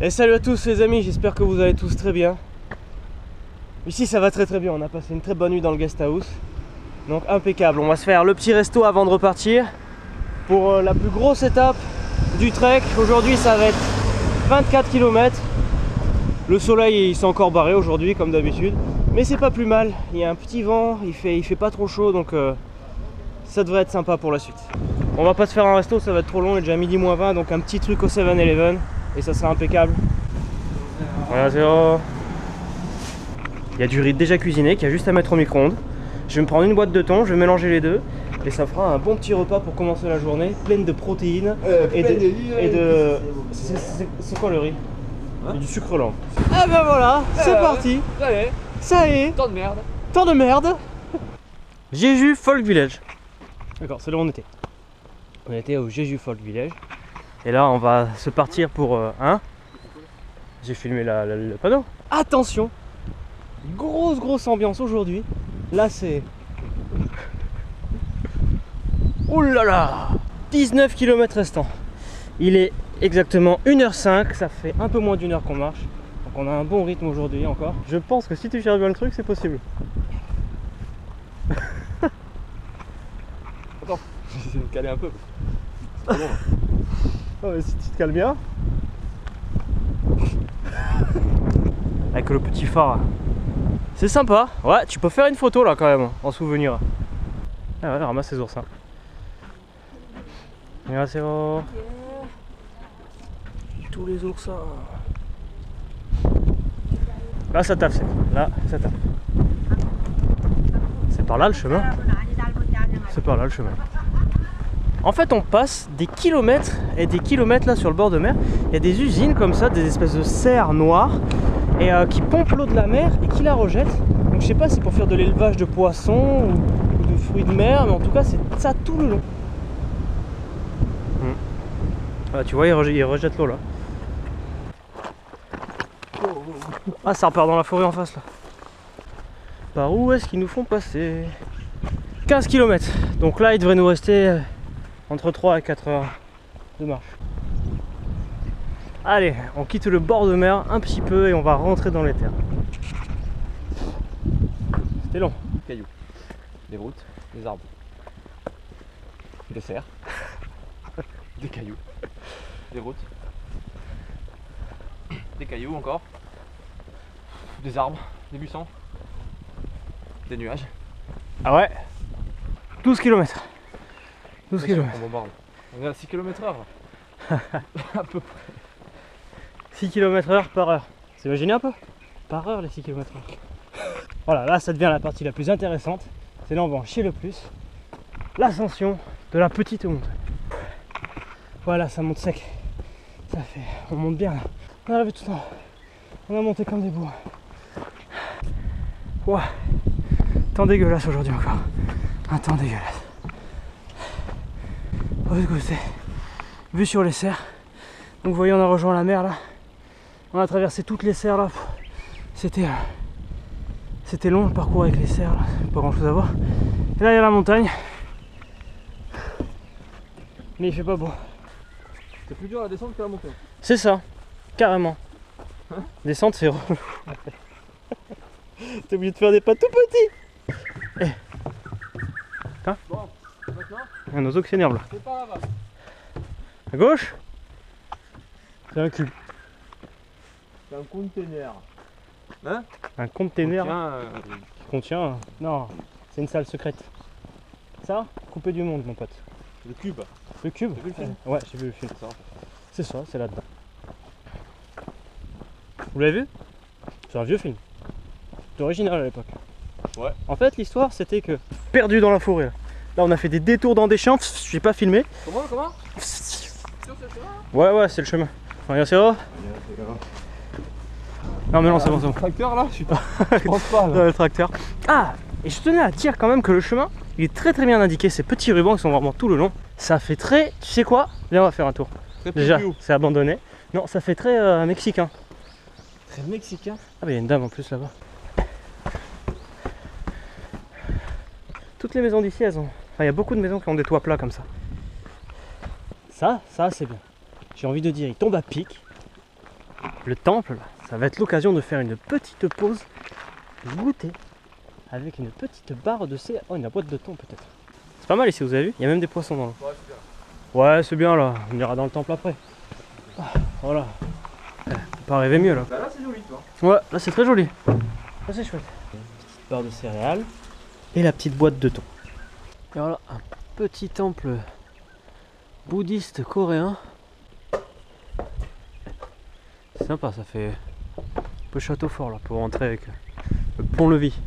Et salut à tous les amis, j'espère que vous allez tous très bien. Ici ça va très bien, on a passé une très bonne nuit dans le guest house. Donc impeccable, on va se faire le petit resto avant de repartir pour la plus grosse étape du trek. Aujourd'hui ça va être 24 km. Le soleil il s'est encore barré aujourd'hui comme d'habitude, mais c'est pas plus mal. Il y a un petit vent, il fait pas trop chaud, donc ça devrait être sympa pour la suite. On va pas se faire un resto, ça va être trop long, il est déjà midi moins 20, donc un petit truc au 7-Eleven et ça sera impeccable. Voilà, zéro. Il y a du riz déjà cuisiné qui a juste à mettre au micro-ondes. Je vais me prendre une boîte de thon, je vais mélanger les deux et ça fera un bon petit repas pour commencer la journée, pleine de protéines et de... C'est quoi le riz? Hein? Du sucre lent. Ah ben voilà, c'est parti. Ça y est. Tant de merde. Tant de merde. Jeju Folk Village. D'accord, c'est là où on était. On était au Jeju Folk Village. Et là on va se partir pour j'ai filmé le panneau. Attention, grosse ambiance aujourd'hui. Là c'est... Ouh là là, 19 km restants. Il est exactement 1h05, ça fait un peu moins d'une heure qu'on marche. Donc on a un bon rythme aujourd'hui encore. Je pense que si tu cherches bien le truc, c'est possible. Attends, j'essaie de me caler un peu. C'est pas bon. Non mais si tu te cales bien. Avec le petit phare. C'est sympa. Ouais, tu peux faire une photo là quand même, en souvenir. Ah ouais, ramasse ces oursins. Et là c'est bon. Tous les oursins. Là ça tape, là ça tape. C'est par là le chemin. C'est par là le chemin. En fait on passe des kilomètres et des kilomètres là sur le bord de mer. Il y a des usines comme ça, des espèces de serres noires et qui pompent l'eau de la mer et qui la rejettent. Donc je sais pas si c'est pour faire de l'élevage de poissons ou de fruits de mer, mais en tout cas c'est ça tout le long. Ah, tu vois il rejette l'eau là. Ah ça repart dans la forêt en face là. Par où est-ce qu'ils nous font passer? 15 km. Donc là il devrait nous rester entre 3 et 4 heures de marche. Allez, on quitte le bord de mer un petit peu et on va rentrer dans les terres. C'était long. Des cailloux, des routes, des arbres, des cerfs, des cailloux, des routes, des cailloux encore, des arbres, des buissons, des nuages. Ah ouais, 12 km. 12 km. On bombarde. On est à 6 km/h. À peu près. 6 km/h par heure. C'est imaginé un peu? Par heure les 6 km/h. Voilà, là ça devient la partie la plus intéressante. C'est là où on va en chier le plus. L'ascension de la petite montagne. Voilà, ça monte sec. Ça fait... On monte bien là. On est arrivé tout en haut. On a monté comme des bourgs. Ouah. Temps dégueulasse aujourd'hui encore. Un temps dégueulasse. Écoutez, vue sur les serres. Donc vous voyez on a rejoint la mer là. On a traversé toutes les serres là. C'était long le parcours avec les serres là. Pas grand chose à voir. Et là il y a la montagne. Mais il fait pas beau. C'est plus dur à descendre que la montée. C'est ça, carrément. Descendre c'est relou. T'es obligé de faire des pas tout petits. Eh. Bon, maintenant, Il y a un oiseau qui s'énerve là. c'est pas là-bas. À gauche, c'est un cul. C'est un container. Hein? Un container Tiens, qui contient... Non, c'est une salle secrète. Ça, coupé du monde mon pote. le cube. Le cube? T'as vu le film? Ouais, j'ai vu le film. C'est ça. C'est ça, c'est là-dedans. Vous l'avez vu? C'est un vieux film. C'est original à l'époque. Ouais. En fait, l'histoire c'était que, perdu dans la forêt, là on a fait des détours dans des champs, j'ai pas filmé. Comment? Ouais, c'est le chemin. Regarde, c'est vrai? Non, mais non, c'est bon, c'est bon. Tracteur là? Je pense pas là. Le tracteur. Ah! Et je tenais à dire quand même que le chemin, il est très bien indiqué. Ces petits rubans qui sont vraiment tout le long. Ça fait très. Tu sais quoi? Viens, on va faire un tour. Très Déjà, piou. c'est abandonné. Non, ça fait très mexicain. Très mexicain. Ah, bah, il y a une dame en plus là-bas. Toutes les maisons d'ici, elles ont. Enfin, il y a beaucoup de maisons qui ont des toits plats comme ça. Ça c'est bien. J'ai envie de dire, il tombe à pic. le temple, là, ça va être l'occasion de faire une petite pause, goûter avec une petite barre de C. Oh, une boîte de thon peut-être. C'est pas mal ici, vous avez vu? Il y a même des poissons dans l'eau. Ouais, c'est bien là, on ira dans le temple après. Ah, voilà. On peut pas rêver mieux là. Bah là c'est joli toi. Ouais, là c'est très joli. Là c'est chouette. Petite barre de céréales et la petite boîte de thon. Et voilà, un petit temple bouddhiste coréen. C'est sympa, ça fait un peu château fort là pour rentrer avec le pont-levis.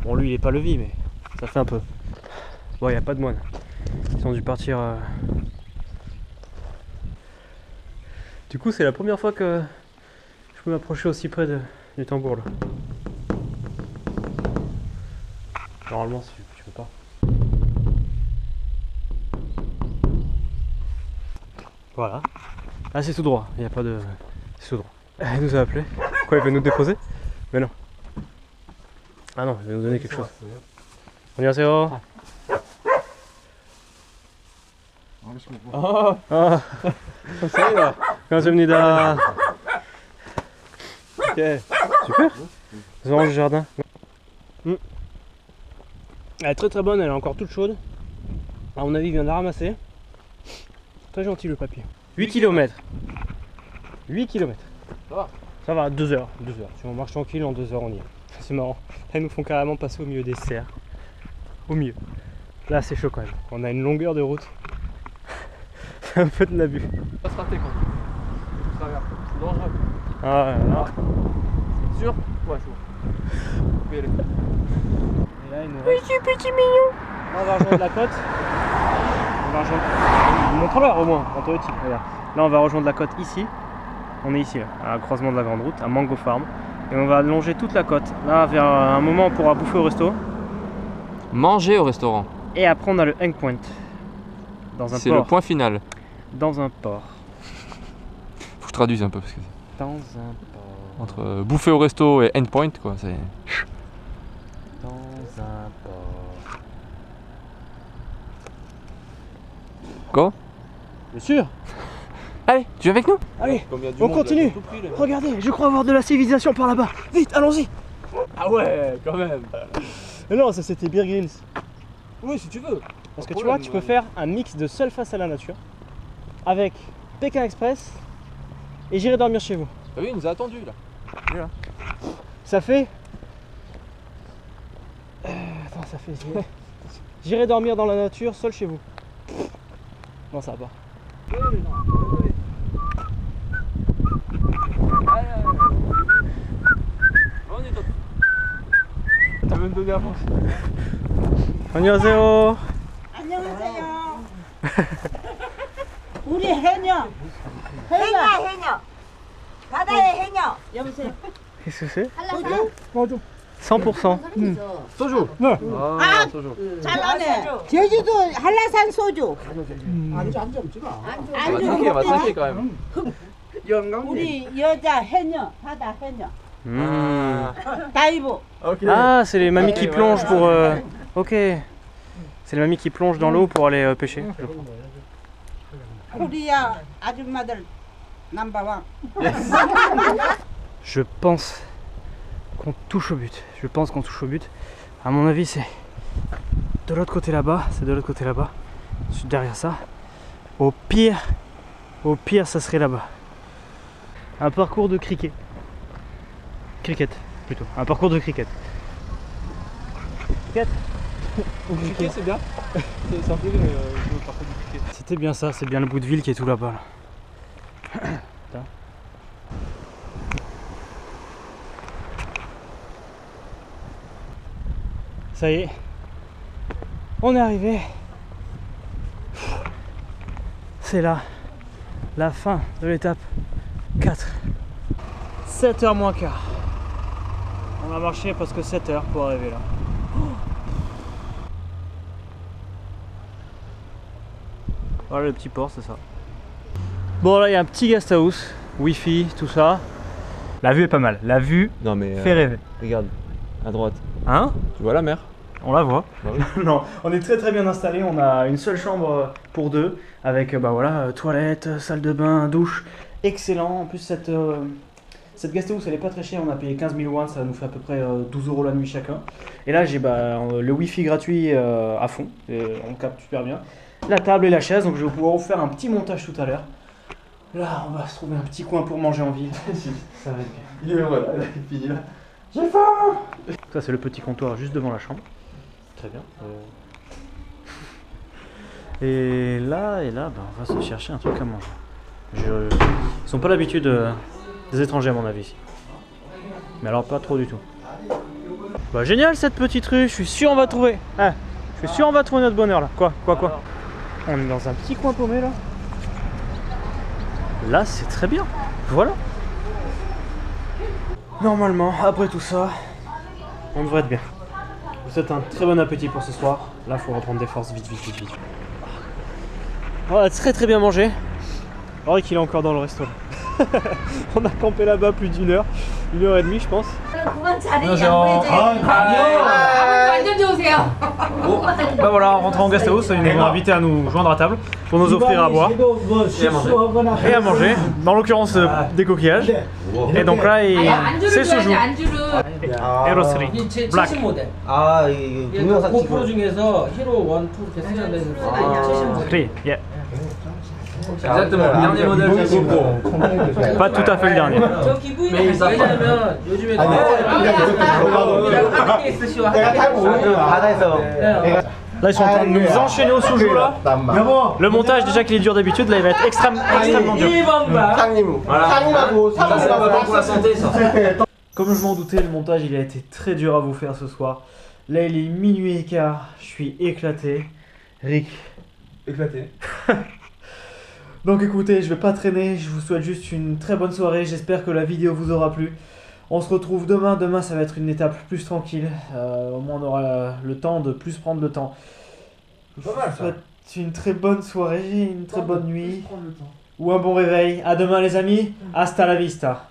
Bon, lui il est pas levis, mais ça fait un peu. Bon, il n'y a pas de moines. Ils ont dû partir. Du coup, c'est la première fois que je peux m'approcher aussi près du tambour là. Normalement, tu peux pas. Voilà. Ah, c'est tout droit. Il n'y a pas de. C'est tout droit. Elle nous a appelé. Quoi, il veut nous déposer? Mais non. Ah non, il veut nous donner quelque chose. 안녕하세요. 아, 감사합니다. 감사합니다. Ok, super. Nous avons le jardin. Elle est très très bonne, elle est encore toute chaude. À mon avis, il vient de la ramasser. Très gentil le papier. 8 km. 8 km. Ça va. Ça va, 2 heures. 2 heures. Si on marche tranquille, en 2 heures on y est. C'est marrant. Là, ils nous font carrément passer au milieu des serres. Au milieu. Là, c'est chaud quand même. On a une longueur de route. C'est un peu de l'abus. Pas se rater quand tu traverses. C'est dangereux. Ah ouais, là. C'est sûr? Ouais, c'est bon. On peut y aller. Et là, il nous reste... Petit mignon. Là, on va rejoindre la côte. On va rejoindre... Montre-leur au moins, quand toi tu regarde. Là, on va rejoindre la côte ici. On est ici, là, à un croisement de la grande route, à Mango Farm. Et on va longer toute la côte. Là, vers un moment, on pourra bouffer au resto. Manger au restaurant. Et après, on a le Hang Point. Dans un C'est port. le point final. Dans un port. Faut que je traduise un peu parce que Dans un port. entre bouffer au resto et endpoint quoi, c'est. Dans un port. Quoi? Bien sûr. Allez, tu viens avec nous? Allez, on continue. Regardez, je crois avoir de la civilisation par là-bas. Vite, allons-y. Ah ouais, quand même. Non, ça c'était Bear Grylls. Oui, si tu veux. Parce que tu vois, tu peux faire un mix de seul face à la nature avec Pékin Express et j'irai dormir chez vous. T'as vu, il nous a attendu là. Ça fait... Attends, ça fait... J'irai dormir dans la nature, seul chez vous. Non, ça va pas. Tu veux me donner à force? 안녕하세요. 안녕하세요. 우리 해녀. 해녀. 바다의 해녀. 여보세요. Qu'est-ce que c'est? 소주? 100%. 소주. 네. 아, 소주. 잘하네. 제주도 한라산 소주. 맞을게, 맞을게 quand même. 우리 여자 해녀. 바다 해녀. Mmh. 다이브. Ah, c'est les mamies qui plongent pour... Ok. C'est les mamies qui plongent dans l'eau pour aller pêcher. 코리아 아줌마들 넘버원. Je pense qu'on touche au but. Je pense qu'on touche au but. À mon avis, c'est de l'autre côté là-bas. C'est de l'autre côté là-bas. Derrière ça. Au pire, ça serait là-bas. Un parcours de cricket. Cricket, plutôt. Un parcours de cricket. Cricket. Cricket, c'est bien. C'est un peu le parcours du cricket. C'était bien ça, c'est bien le bout de ville qui est tout là-bas. Là. Ça y est, on est arrivé. C'est là, la fin de l'étape 4. 7h moins quart. On a marché presque 7 heures pour arriver là. Voilà le petit port, c'est ça. Bon, là il y a un petit guest house, wifi, tout ça. La vue est pas mal, la vue Non mais. fait rêver. Regarde, à droite. Hein? Tu vois la mer? On la voit. Bah oui. Non, on est très très bien installé. On a une seule chambre pour deux avec bah voilà, toilette, salle de bain, douche excellent. En plus, cette guest house elle est pas très chère, on a payé 15 000 won, ça nous fait à peu près 12 € la nuit chacun. Et là j'ai le wifi gratuit à fond, on capte super bien. La table et la chaise, donc je vais pouvoir vous faire un petit montage tout à l'heure. Là on va se trouver un petit coin pour manger en ville. Ça va être bien. Et voilà, là, il finit là. J'ai faim. Ça c'est le petit comptoir juste devant la chambre. Très bien. Et là, on va se chercher un truc à manger. Ils sont pas l'habitude des étrangers à mon avis ici. Mais alors pas trop du tout. Bah génial cette petite rue, je suis sûr on va trouver. Ah, je suis sûr on va trouver notre bonheur là. Quoi. On est dans un petit coin paumé là. Là c'est très bien. Voilà. Normalement, après tout ça, on devrait être bien. Je vous souhaite un très bon appétit pour ce soir. Là il faut reprendre des forces vite. On a très bien mangé. Alors qu'il est encore dans le resto. On a campé là-bas plus d'1 heure, 1h30 je pense. Bah voilà, en rentrant en guest house, ils nous ont invités à nous joindre à table pour nous offrir à boire et à manger. Dans l'occurrence des coquillages. Et donc là, c'est soju. 에로3 블랙. 아, 이 동영상 고프로 찍은 중에서 히로 1, 2 이렇게 쓰여야 되는 최신 모델. 3, yeah. Exactement, le dernier modèle de GoPro. Pas tout à fait le dernier. 저 기분이 왜냐면 요즘에 바다에서 Là ils sont en train de nous enchaîner au soju là. Le montage déjà qu'il est dur d'habitude, là il va être extrêmement dur. 1번 봐. 상님하고 Ça c'est pas bon pour la santé ça. Comme je m'en doutais, le montage il a été très dur à vous faire ce soir. Là il est minuit et quart, je suis éclaté. Rick. Éclaté. Donc écoutez, je vais pas traîner, je vous souhaite juste une très bonne soirée, j'espère que la vidéo vous aura plu. On se retrouve demain, ça va être une étape plus tranquille, au moins on aura le temps de plus prendre le temps. Je vous souhaite une très bonne soirée, une très bonne nuit, ou un bon réveil. À demain les amis, hasta la vista.